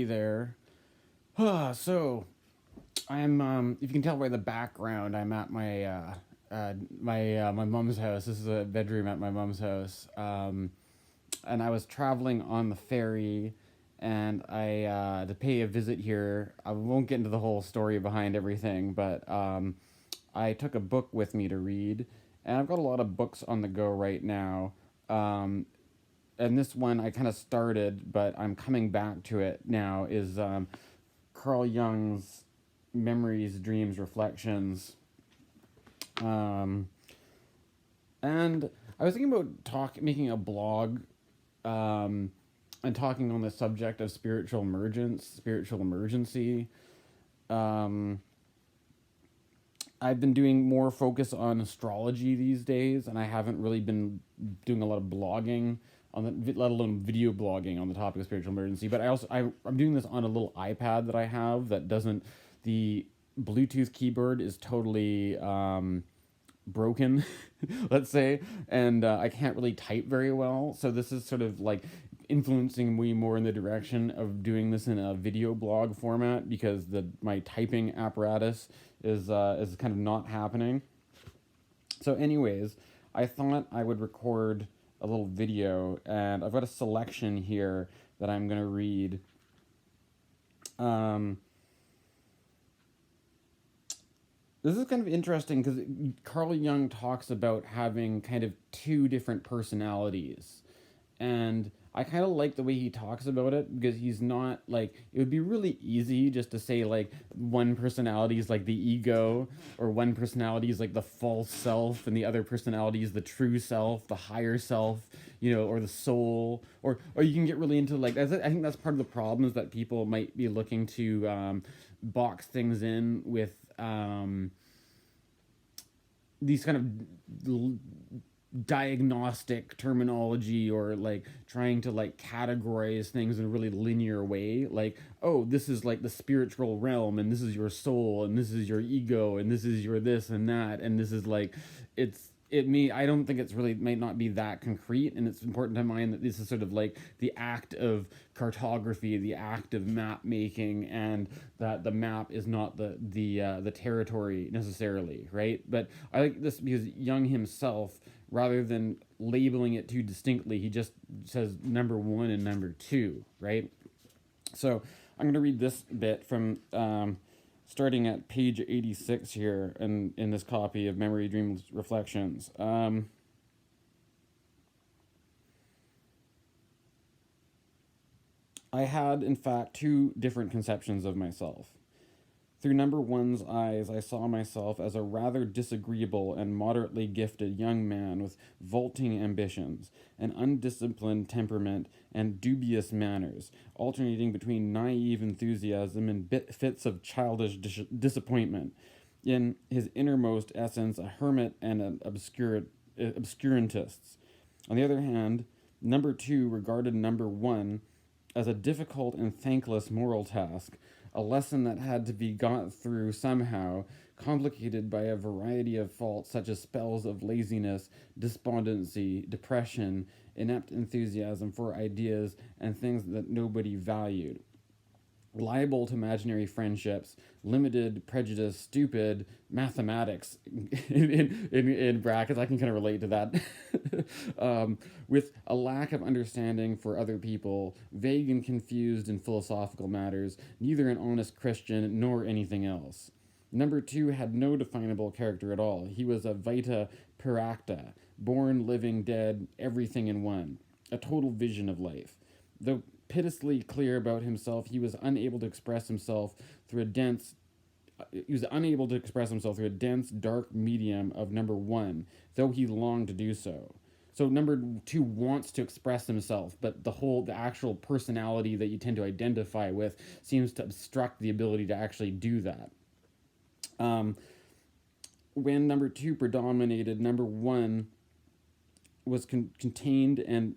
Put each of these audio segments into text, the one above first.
there. So I'm if you can tell by the background, I'm at my mom's house. This is a bedroom at my mom's house. And I was traveling on the ferry, and I to pay a visit here. I won't get into the whole story behind everything, but I took a book with me to read, and I've got a lot of books on the go right now. Um, and this one I kind of started, but I'm coming back to it now. Is Carl Jung's Memories, Dreams, Reflections. Um, and I was thinking about making a blog, um, and talking on the subject of spiritual emergence, spiritual emergency. Um, I've been doing more focus on astrology these days, and I haven't really been doing a lot of blogging on the, let alone video blogging on the topic of spiritual emergency. But I'm doing this on a little iPad that I have that doesn't, the Bluetooth keyboard is totally broken, let's say, and I can't really type very well. So this is sort of like influencing me more in the direction of doing this in a video blog format because the my typing apparatus is kind of not happening. So, anyways, I thought I would record a little video, and I've got a selection here that I'm gonna read. Um, this is kind of interesting because Carl Jung talks about having kind of two different personalities, and I kind of like the way he talks about it because he's not like, it would be really easy just to say like one personality is like the ego, or one personality is like the false self, and the other personality is the true self, the higher self, or the soul, or you can get really into like, I think that's part of the problem, is that people might be looking to box things in with these kind of diagnostic terminology, or like trying to like categorize things in a really linear way, like, oh, this is like the spiritual realm, and this is your soul, and this is your ego, and this is your this and that, and this is like, I don't think it's really, might not be that concrete. And it's important to mind that this is sort of like the act of cartography, the act of map making, and that the map is not the territory necessarily, right? But I like this because Jung himself, rather than labeling it too distinctly, he just says number one and number two, right? So I'm going to read this bit from starting at page 86 here in this copy of Memory, Dreams, Reflections. I had, in fact, two different conceptions of myself. Through number one's eyes, I saw myself as a rather disagreeable and moderately gifted young man with vaulting ambitions, an undisciplined temperament, and dubious manners, alternating between naive enthusiasm and fits of childish disappointment. In his innermost essence, a hermit and an obscurantist. On the other hand, number two regarded number one as a difficult and thankless moral task, a lesson that had to be got through somehow, complicated by a variety of faults such as spells of laziness, despondency, depression, inept enthusiasm for ideas, and things that nobody valued. Liable to imaginary friendships, limited prejudice, stupid mathematics, in brackets, I can kind of relate to that, with a lack of understanding for other people, vague and confused in philosophical matters, neither an honest Christian nor anything else. Number two had no definable character at all. He was a vita per acta, born, living, dead, everything in one, a total vision of life. Though piteously clear about himself, he was unable to express himself through a dense dark medium of number one, though he longed to do so. So number two wants to express himself, but the actual personality that you tend to identify with seems to obstruct the ability to actually do that. When number two predominated, number one was contained and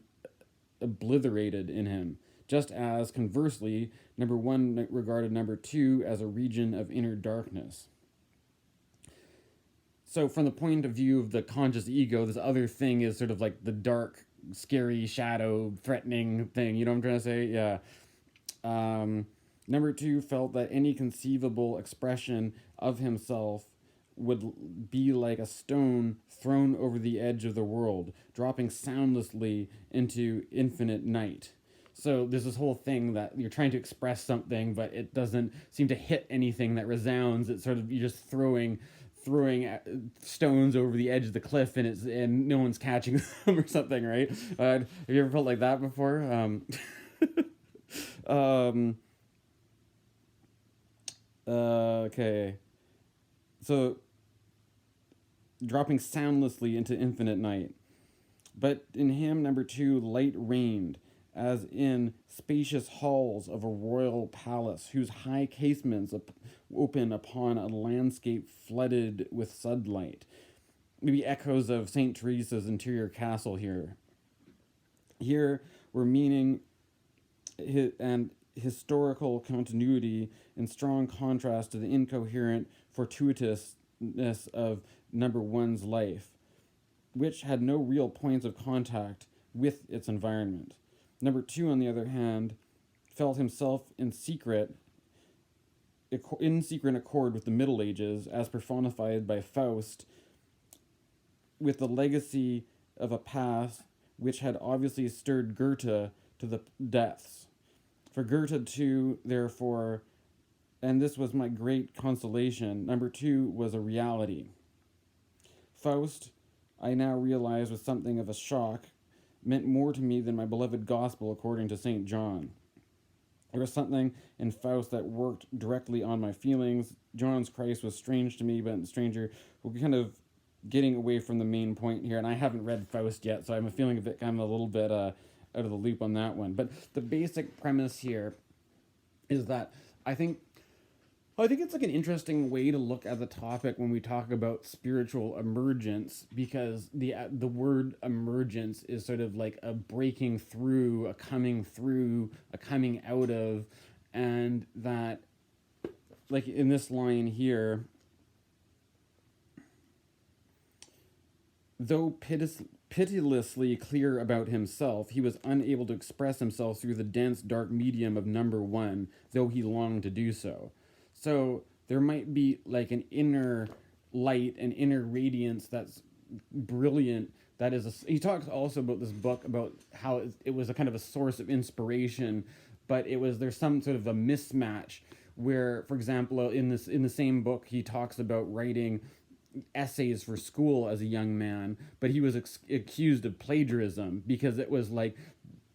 obliterated in him, just as, conversely, number one regarded number two as a region of inner darkness. So, from the point of view of the conscious ego, this other thing is sort of like the dark, scary, shadow, threatening thing. You know what I'm trying to say? Yeah. Number two felt that any conceivable expression of himself would be like a stone thrown over the edge of the world, dropping soundlessly into infinite night. So there's this whole thing that you're trying to express something, but it doesn't seem to hit anything that resounds. It's sort of you're just throwing stones over the edge of the cliff, and no one's catching them or something, right? Have you ever felt like that before? Um, okay, so dropping soundlessly into infinite night. But in him, number two, light reigned, as in spacious halls of a royal palace, whose high casements open upon a landscape flooded with sunlight. Maybe echoes of St. Teresa's interior castle here. Here were meaning and historical continuity in strong contrast to the incoherent fortuitousness of number one's life, which had no real points of contact with its environment. Number two, on the other hand, felt himself in secret accord with the Middle Ages, as personified by Faust, with the legacy of a past which had obviously stirred Goethe to the depths. For Goethe, too, therefore, and this was my great consolation, number two was a reality. Faust, I now realize, was something of a shock, meant more to me than my beloved gospel according to St. John. There was something in Faust that worked directly on my feelings. John's Christ was strange to me, but stranger. We're kind of getting away from the main point here, and I haven't read Faust yet, so I'm feeling a bit kind of a little bit out of the loop on that one. But the basic premise here is that I think it's like an interesting way to look at the topic when we talk about spiritual emergence, because the word emergence is sort of like a breaking through, a coming out of, and that, like in this line here, though pitilessly clear about himself, he was unable to express himself through the dense, dark medium of number one, though he longed to do so. So there might be like an inner light, an inner radiance that's brilliant. He talks also about this book about how it was a kind of a source of inspiration, but there's some sort of a mismatch where, for example, in the same book, he talks about writing essays for school as a young man, but he was accused of plagiarism because it was like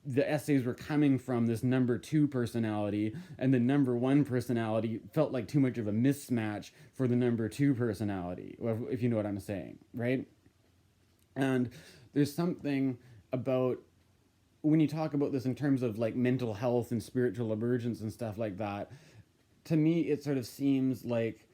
the essays were coming from this number two personality, and the number one personality felt like too much of a mismatch for the number two personality, if you know what I'm saying, right? And there's something about when you talk about this in terms of like mental health and spiritual emergence and stuff like that, to me it sort of seems like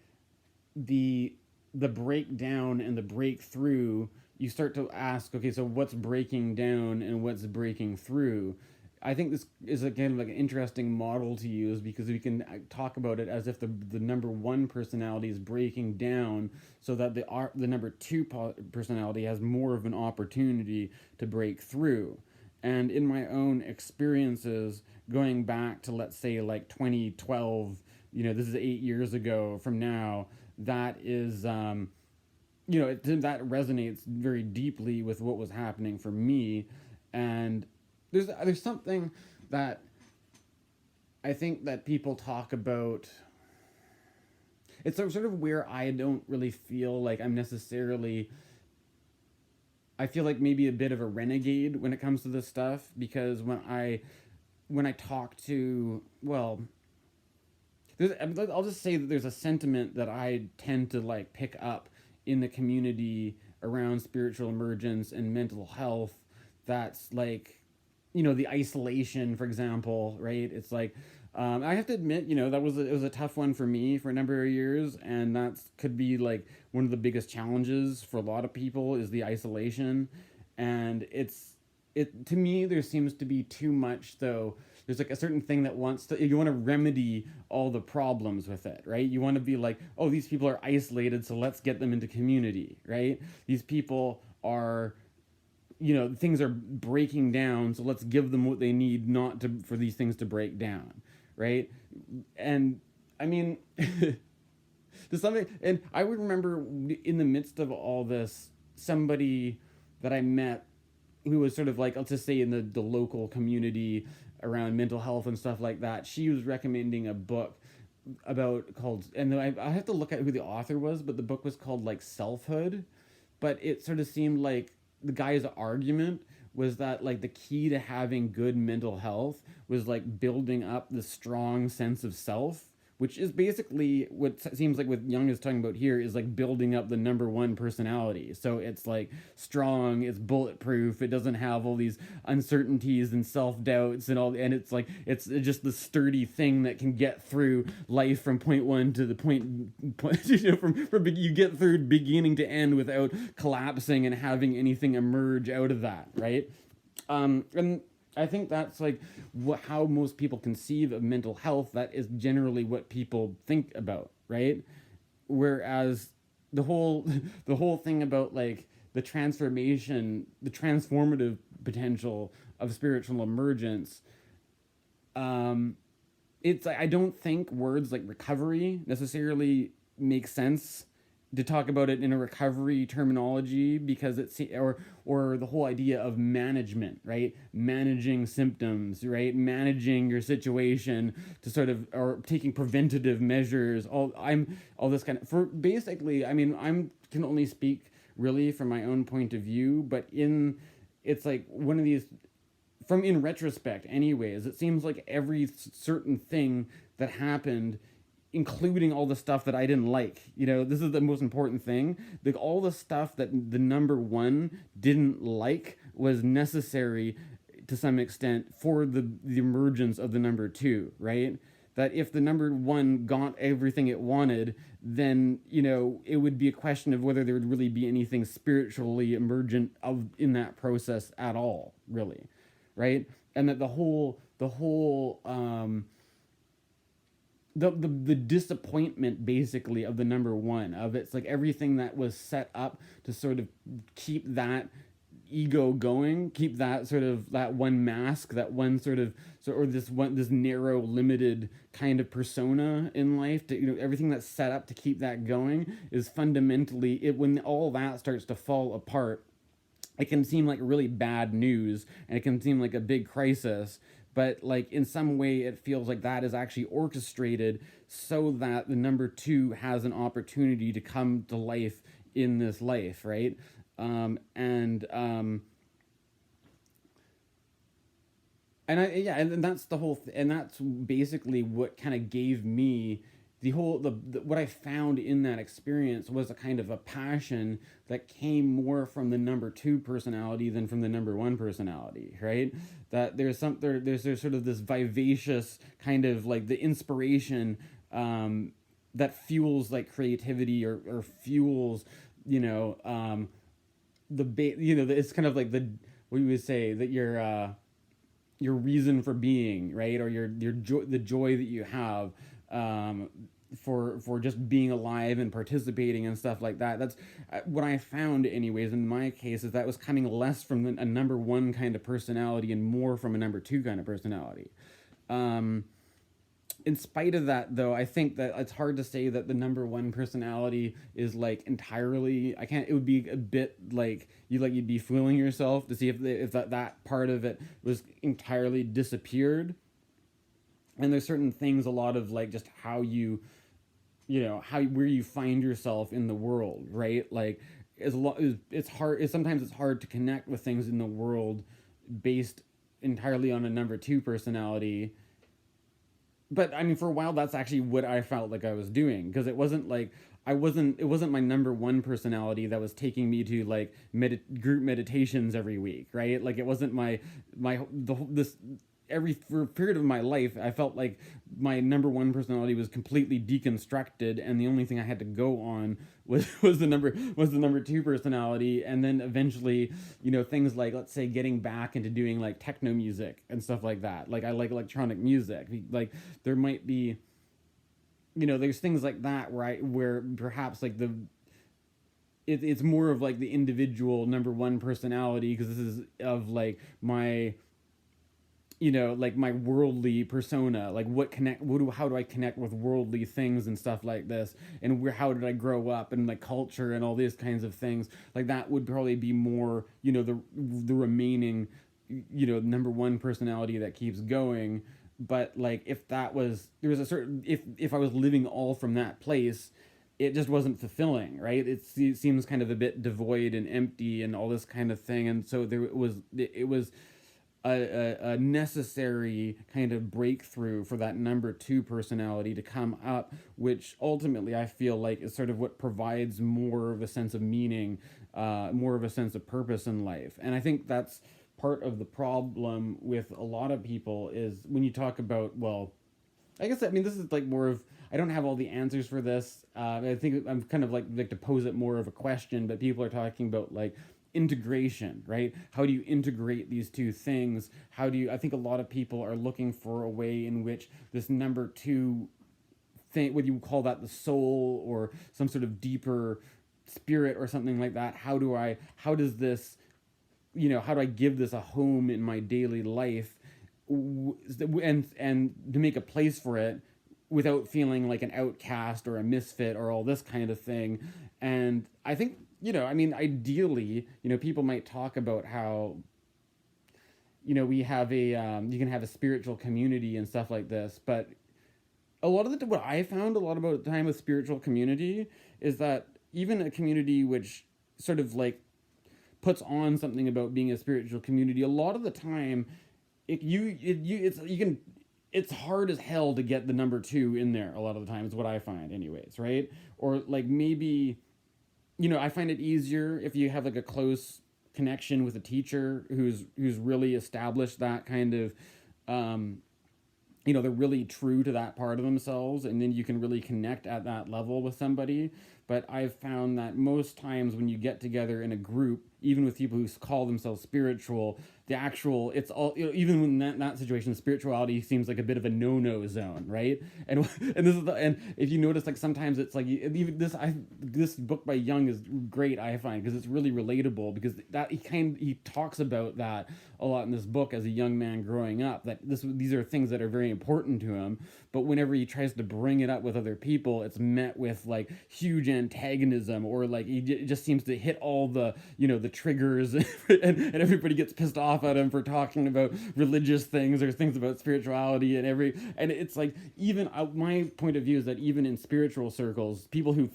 the breakdown and the breakthrough, you start to ask, okay, so what's breaking down and what's breaking through? I think this is again like an interesting model to use, because we can talk about it as if the number one personality is breaking down, so that the number two personality has more of an opportunity to break through. And in my own experiences, going back to, let's say, like 2012, this is 8 years ago from now, that is that resonates very deeply with what was happening for me. And there's something that I think that people talk about. It's sort of where I don't really feel like I'm necessarily, I feel like maybe a bit of a renegade when it comes to this stuff, because when I talk to, well, I'll just say that there's a sentiment that I tend to like pick up in the community around spiritual emergence and mental health. That's like, the isolation, for example, right? It's like, I have to admit, it was a tough one for me for a number of years, and that could be like one of the biggest challenges for a lot of people is the isolation. And it to me, there seems to be too much, though. There's like a certain thing that you want to remedy all the problems with it, right? You want to be like, oh, these people are isolated, so let's get them into community, right? These people are, things are breaking down, so let's give them what they need, not for these things to break down, right? And I mean, to something, and I would remember in the midst of all this, somebody that I met who was sort of like, let's just say in the local community around mental health and stuff like that, she was recommending a book about called, and I have to look at who the author was, but the book was called like Selfhood. But it sort of seemed like the guy's argument was that like the key to having good mental health was like building up the strong sense of self, which is basically what seems like what Jung is talking about here is like building up the number one personality. So it's like strong, it's bulletproof, it doesn't have all these uncertainties and self doubts and all, and it's like it's just the sturdy thing that can get through life from point one to the point you know, from you get through beginning to end without collapsing and having anything emerge out of that, right? And I think that's like how most people conceive of mental health. That is generally what people think about, right? Whereas the whole the whole thing about like the transformation, the transformative potential of spiritual emergence, um, it's like I don't think words like recovery necessarily make sense to talk about it in a recovery terminology because it's or the whole idea of management, right? Managing symptoms, right? Managing your situation to sort of or taking preventative measures. All this kind of for basically. I mean, I'm can only speak really from my own point of view, but in it's like one of these from in retrospect anyways, it seems like every certain thing that happened, including all the stuff that I didn't like, you know, this is the most important thing, like all the stuff that the number one didn't like was necessary to some extent for the emergence of the number two, right? That if the number one got everything it wanted, then you know it would be a question of whether there would really be anything spiritually emergent of in that process at all, really, right? And that the disappointment basically of the number one of it's like everything that was set up to sort of keep that ego going, keep that sort of that one mask, that one sort of or this narrow limited kind of persona in life, to you know everything that's set up to keep that going is fundamentally it when all that starts to fall apart, it can seem like really bad news and it can seem like a big crisis, but like in some way it feels like that is actually orchestrated so that the number two has an opportunity to come to life in this life, right? And yeah, and that's the whole and that's basically what kind of gave me the whole what I found in that experience was a kind of a passion that came more from the number two personality than from the number one personality, right? That there's sort of this vivacious kind of like the inspiration that fuels like creativity or fuels you know it's kind of like the what you would say that your reason for being, right? Or your joy, the joy that you have for just being alive and participating and stuff like that. That's what I found, anyways. In my case, is that was coming less from a number one kind of personality and more from a number two kind of personality. In spite of that, though, I think that it's hard to say that the number one personality is like entirely. I can't. It would be a bit like you'd be fooling yourself to see if that part of it was entirely disappeared. And there's certain things, a lot of like just how you know how where you find yourself in the world, right? Like it's hard. Sometimes it's hard to connect with things in the world based entirely on a number two personality. But I mean, for a while, that's actually what I felt like I was doing, because it wasn't like it wasn't my number one personality that was taking me to like group meditations every week, right? Like it wasn't this every for a period of my life, I felt like my number one personality was completely deconstructed, and the only thing I had to go on was the number two personality. And then eventually, you know, things like, let's say, getting back into doing like techno music and stuff like that. Like I like electronic music. Like there might be, you know, there's things like that where perhaps like it's more of like the individual number one personality, because this is of like my like my worldly persona, like how do I connect with worldly things and stuff like this, and how did I grow up, and like culture and all these kinds of things, like that would probably be more, the remaining, number one personality that keeps going. But like if that was there was a certain if I was living all from that place, it just wasn't fulfilling, right? It seems kind of a bit devoid and empty and all this kind of thing. And so it was a necessary kind of breakthrough for that number two personality to come up, which ultimately I feel like is sort of what provides more of a sense of meaning, more of a sense of purpose in life. And I think that's part of the problem with a lot of people is when you talk about, well, I guess, I mean, this is like more of, I don't have all the answers for this. I think I'm kind of like to pose it more of a question, but people are talking about like integration, right? How do you integrate these two things? I think a lot of people are looking for a way in which this number two thing, whether you call that the soul or some sort of deeper spirit or something like that, how does this, how do I give this a home in my daily life, and to make a place for it without feeling like an outcast or a misfit or all this kind of thing. And I think, I mean, ideally, people might talk about how, we have you can have a spiritual community and stuff like this. But a lot of what I found a lot about the time with spiritual community is that even a community which sort of like puts on something about being a spiritual community, a lot of the time, it's hard as hell to get the number two in there. A lot of the time is what I find, anyways, right? Or like maybe, I find it easier if you have like a close connection with a teacher who's really established that kind of, they're really true to that part of themselves, and then you can really connect at that level with somebody. But I've found that most times when you get together in a group, even with people who call themselves spiritual, it's all, even when that situation, spirituality seems like a bit of a no zone, right? And and if you notice, like sometimes it's like, even this book by Jung is great, I find, because it's really relatable, because he talks about that a lot in this book as a young man growing up, that these are things that are very important to him, but whenever he tries to bring it up with other people, it's met with like huge antagonism, or like he just seems to hit all the the triggers, and everybody gets pissed off at him for talking about religious things or things about spirituality, and it's like, even my point of view is that even in spiritual circles, people who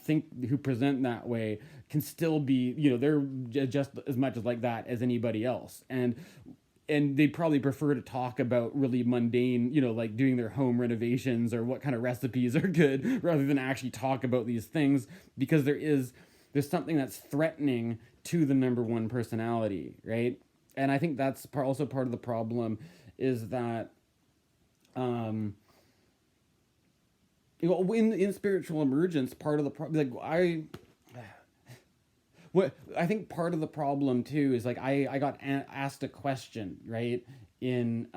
present that way can still be, they're just as much as like that as anybody else, and they probably prefer to talk about really mundane, like doing their home renovations or what kind of recipes are good, rather than actually talk about these things, because there's something that's threatening to the number one personality, right? And I think that's also part of the problem, is that, in spiritual emergence, part of the problem, like what I think part of the problem too is, like, I got asked a question, right, in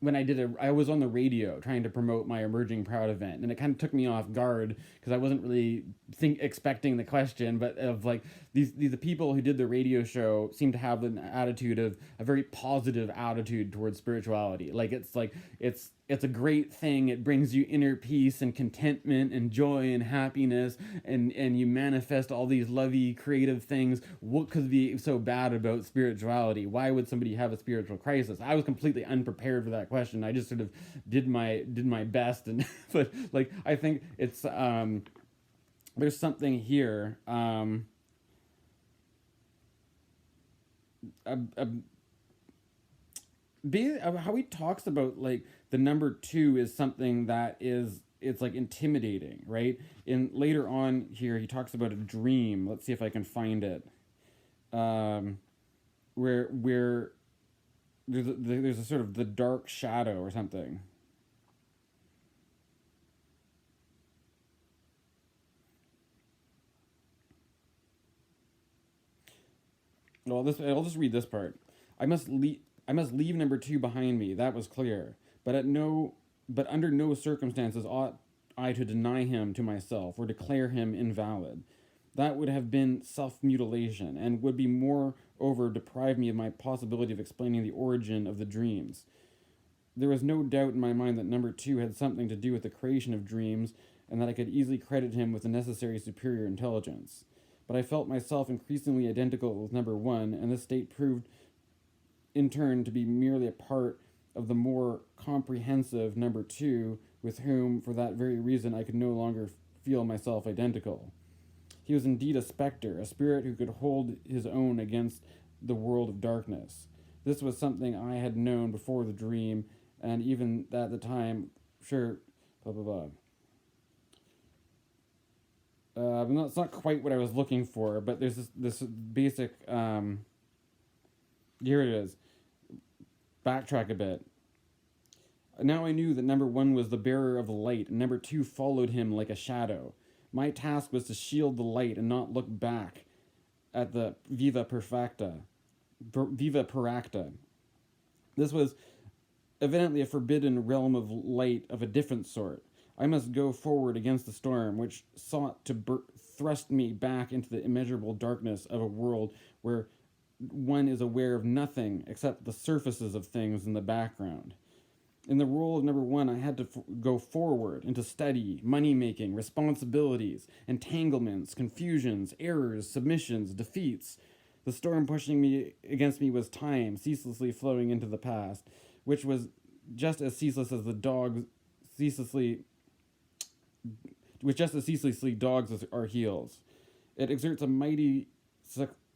when I was on the radio trying to promote my Emerging Proud event, and it kind of took me off guard because I wasn't really expecting the question, but of like the people who did the radio show seem to have an attitude of a very positive attitude towards spirituality. Like it's a great thing. It brings you inner peace and contentment and joy and happiness, and you manifest all these lovey, creative things. What could be so bad about spirituality? Why would somebody have a spiritual crisis? I was completely unprepared for that question. I just sort of did my best, and but like I think it's there's something here. How he talks about like the number two is something that it's like intimidating, right? In later on here, he talks about a dream. Let's see if I can find it. Where there's a sort of the dark shadow or something. Well, I'll just read this part. I must leave number two behind me. That was clear. But under no circumstances ought I to deny him to myself or declare him invalid. That would have been self-mutilation and would be moreover deprive me of my possibility of explaining the origin of the dreams. There was no doubt in my mind that number two had something to do with the creation of dreams, and that I could easily credit him with the necessary superior intelligence. But I felt myself increasingly identical with number one, and this state proved in turn to be merely a part of the more comprehensive number two, with whom, for that very reason, I could no longer feel myself identical. He was indeed a spectre, a spirit who could hold his own against the world of darkness. This was something I had known before the dream, and even at the time, sure, blah blah blah. It's not quite what I was looking for, but there's this basic. Here it is. Backtrack a bit. Now I knew that number one was the bearer of the light, and number two followed him like a shadow. My task was to shield the light and not look back at the Viva Paracta. This was evidently a forbidden realm of light of a different sort. I must go forward against the storm, which sought to thrust me back into the immeasurable darkness of a world where one is aware of nothing except the surfaces of things in the background. In the role of number one, I had to go forward into study, money making, responsibilities, entanglements, confusions, errors, submissions, defeats. The storm pushing me against me was time, ceaselessly flowing into the past, which was just as ceaseless as the dog ceaselessly, which just as ceaselessly dogs our heels. It exerts a mighty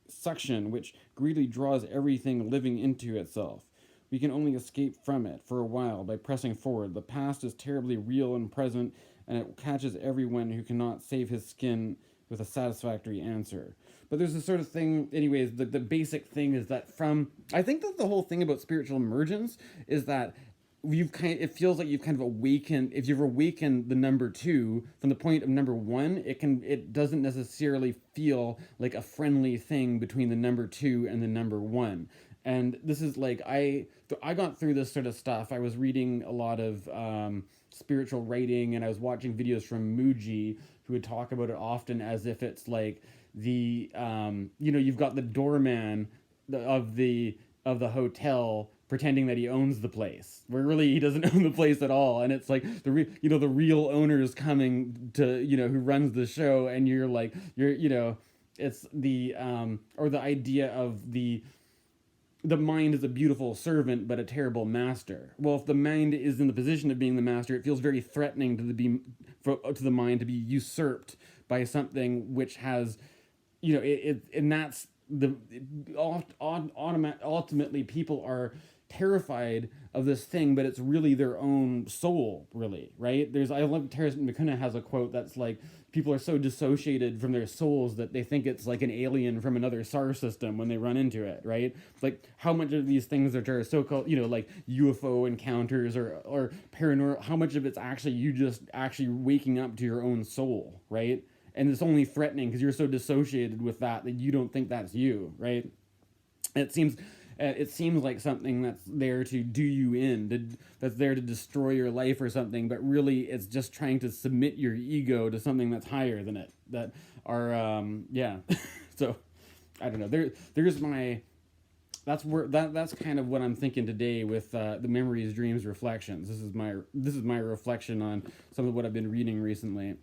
suction which greedily draws everything living into itself. We can only escape from it for a while by pressing forward. The past is terribly real and present, and it catches everyone who cannot save his skin with a satisfactory answer. But there's this sort of thing, anyways, the basic thing is that I think that the whole thing about spiritual emergence is that it feels like you've kind of awakened, if you've awakened the number two from the point of number one, it doesn't necessarily feel like a friendly thing between the number two and the number one. And this is like I got through this sort of stuff. I was reading a lot of spiritual writing, and I was watching videos from Muji, who would talk about it often as if it's like the you've got the doorman of the hotel pretending that he owns the place, where really he doesn't own the place at all, and it's like the real owner is coming to who runs the show, and it's the or the idea of the mind is a beautiful servant but a terrible master. Well, if the mind is in the position of being the master, it feels very threatening to the mind to be usurped by something which has, and that's ultimately people are terrified of this thing, but it's really their own soul, really, right? I love Terence McKenna has a quote that's like, people are so dissociated from their souls that they think it's like an alien from another star system when they run into it, right? Like how much of these things that are so-called, like UFO encounters or paranormal, how much of it's actually you just actually waking up to your own soul, right? And it's only threatening because you're so dissociated with that you don't think that's you, right? It seems like something that's there to do you in, that's there to destroy your life or something, but really it's just trying to submit your ego to something that's higher than it. That are So I don't know. There's my that's kind of what I'm thinking today with the memories, dreams, reflections. This is my reflection on some of what I've been reading recently.